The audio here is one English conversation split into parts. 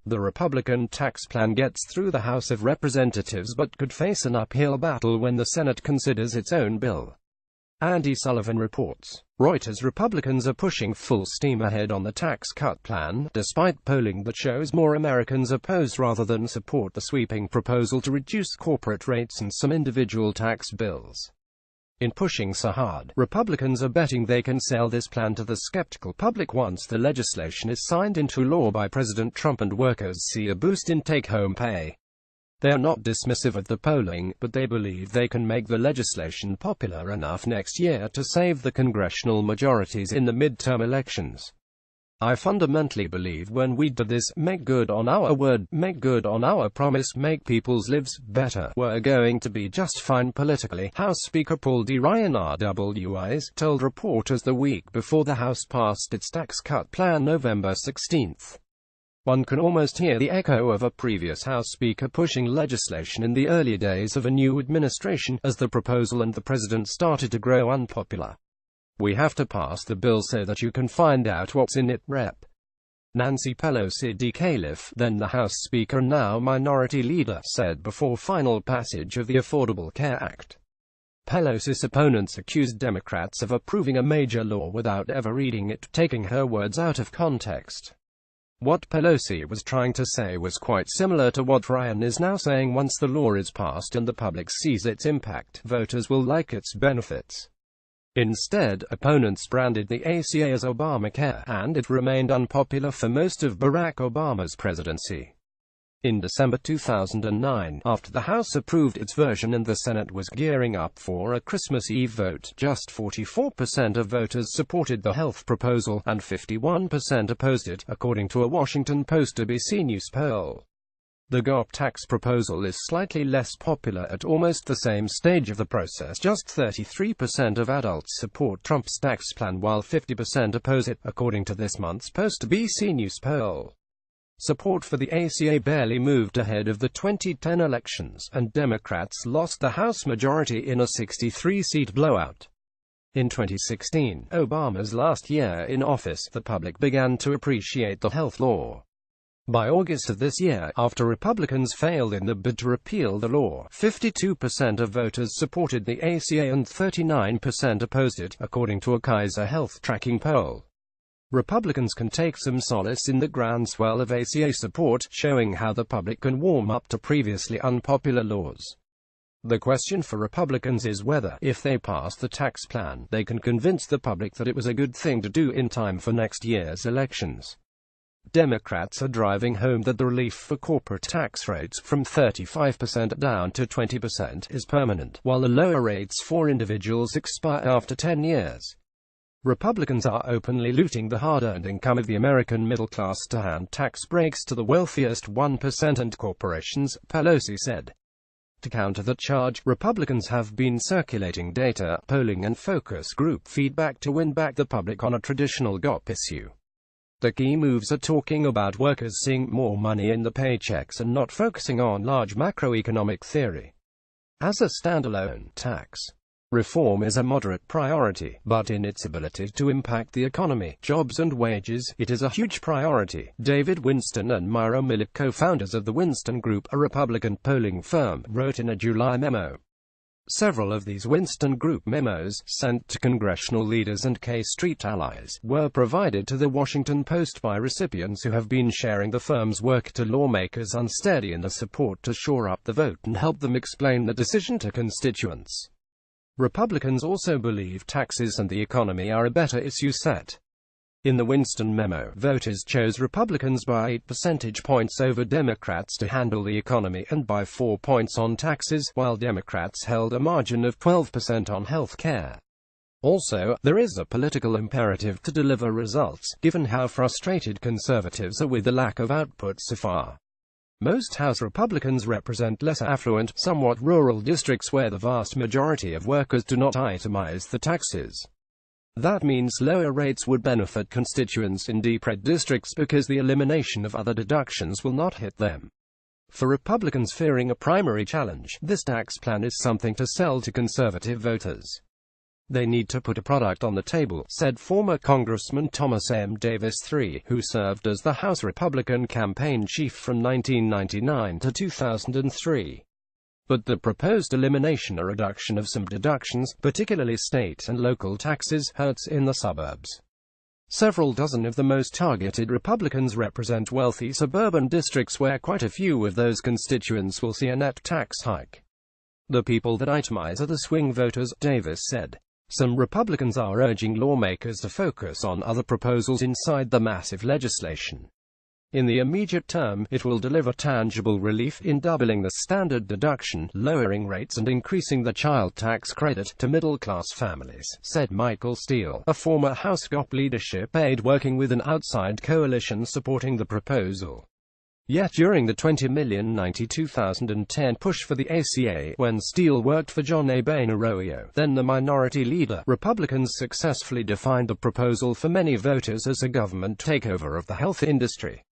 The Republican tax plan gets through the House of Representatives but could face an uphill battle when the Senate considers its own bill. Andy Sullivan reports. Reuters. Republicans are pushing full steam ahead on the tax cut plan, despite polling that shows more Americans oppose rather than support the sweeping proposal to reduce corporate rates and some individual tax bills. In pushing so hard, Republicans are betting they can sell this plan to the skeptical public once the legislation is signed into law by President Trump and workers see a boost in take-home pay. They are not dismissive of the polling, but they believe they can make the legislation popular enough next year to save the congressional majorities in the midterm elections. I fundamentally believe when we do this, make good on our word, make good on our promise, make people's lives better, we're going to be just fine politically, House Speaker Paul D. Ryan RWIs told reporters the week before the House passed its tax cut plan November 16. One can almost hear the echo of a previous House Speaker pushing legislation in the early days of a new administration, as the proposal and the president started to grow unpopular. We have to pass the bill so that you can find out what's in it, Rep. Nancy Pelosi D. Califf, then the House Speaker and now Minority Leader, said before final passage of the Affordable Care Act. Pelosi's opponents accused Democrats of approving a major law without ever reading it, taking her words out of context. What Pelosi was trying to say was quite similar to what Ryan is now saying. Once the law is passed and the public sees its impact, voters will like its benefits. Instead, opponents branded the ACA as Obamacare, and it remained unpopular for most of Barack Obama's presidency. In December 2009, after the House approved its version and the Senate was gearing up for a Christmas Eve vote, just 44% of voters supported the health proposal, and 51% opposed it, according to a Washington Post ABC News poll. The GOP tax proposal is slightly less popular at almost the same stage of the process. Just 33% of adults support Trump's tax plan while 50% oppose it, according to this month's Post ABC News poll. Support for the ACA barely moved ahead of the 2010 elections, and Democrats lost the House majority in a 63-seat blowout. In 2016, Obama's last year in office, the public began to appreciate the health law. By August of this year, after Republicans failed in the bid to repeal the law, 52% of voters supported the ACA and 39% opposed it, according to a Kaiser Health tracking poll. Republicans can take some solace in the groundswell of ACA support, showing how the public can warm up to previously unpopular laws. The question for Republicans is whether, if they pass the tax plan, they can convince the public that it was a good thing to do in time for next year's elections. Democrats are driving home that the relief for corporate tax rates from 35% down to 20% is permanent, while the lower rates for individuals expire after 10 years. Republicans are openly looting the hard-earned income of the American middle class to hand tax breaks to the wealthiest 1% and corporations, Pelosi said. To counter the charge, Republicans have been circulating data, polling and focus group feedback to win back the public on a traditional GOP issue. The key moves are talking about workers seeing more money in the paychecks and not focusing on large macroeconomic theory. As a standalone, tax reform is a moderate priority, but in its ability to impact the economy, jobs and wages, it is a huge priority. David Winston and Myra Millett, co-founders of the Winston Group, a Republican polling firm, wrote in a July memo. Several of these Winston Group memos, sent to congressional leaders and K Street allies, were provided to the Washington Post by recipients who have been sharing the firm's work to lawmakers unsteady in the support to shore up the vote and help them explain the decision to constituents. Republicans also believe taxes and the economy are a better issue set. In the Winston memo, voters chose Republicans by 8 percentage points over Democrats to handle the economy and by 4 points on taxes, while Democrats held a margin of 12% on health care. Also, there is a political imperative to deliver results, given how frustrated conservatives are with the lack of output so far. Most House Republicans represent less affluent, somewhat rural districts where the vast majority of workers do not itemize the taxes. That means lower rates would benefit constituents in deep red districts because the elimination of other deductions will not hit them. For Republicans fearing a primary challenge, this tax plan is something to sell to conservative voters. They need to put a product on the table, said former Congressman Thomas M. Davis III, who served as the House Republican campaign chief from 1999 to 2003. But the proposed elimination or reduction of some deductions, particularly state and local taxes, hurts in the suburbs. Several dozen of the most targeted Republicans represent wealthy suburban districts where quite a few of those constituents will see a net tax hike. The people that itemize are the swing voters, Davis said. Some Republicans are urging lawmakers to focus on other proposals inside the massive legislation. In the immediate term, it will deliver tangible relief in doubling the standard deduction, lowering rates and increasing the child tax credit to middle-class families, said Michael Steele, a former House GOP leadership aide working with an outside coalition supporting the proposal. Yet during the 2010 push for the ACA, when Steele worked for John A. Boehner Arroyo, then the minority leader, Republicans successfully defined the proposal for many voters as a government takeover of the health industry.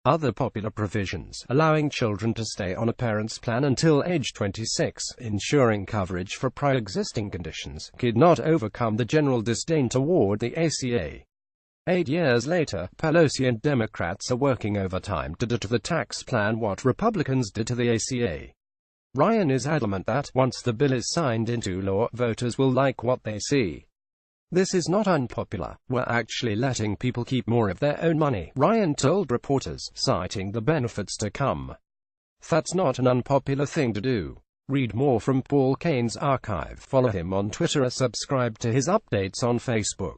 Other popular provisions, allowing children to stay on a parent's plan until age 26, ensuring coverage for pre-existing conditions, could not overcome the general disdain toward the ACA. 8 years later, Pelosi and Democrats are working overtime to do to the tax plan what Republicans did to the ACA. Ryan is adamant that, once the bill is signed into law, voters will like what they see. This is not unpopular. We're actually letting people keep more of their own money, Ryan told reporters, citing the benefits to come. That's not an unpopular thing to do. Read more from Paul Kane's archive. Follow him on Twitter or subscribe to his updates on Facebook.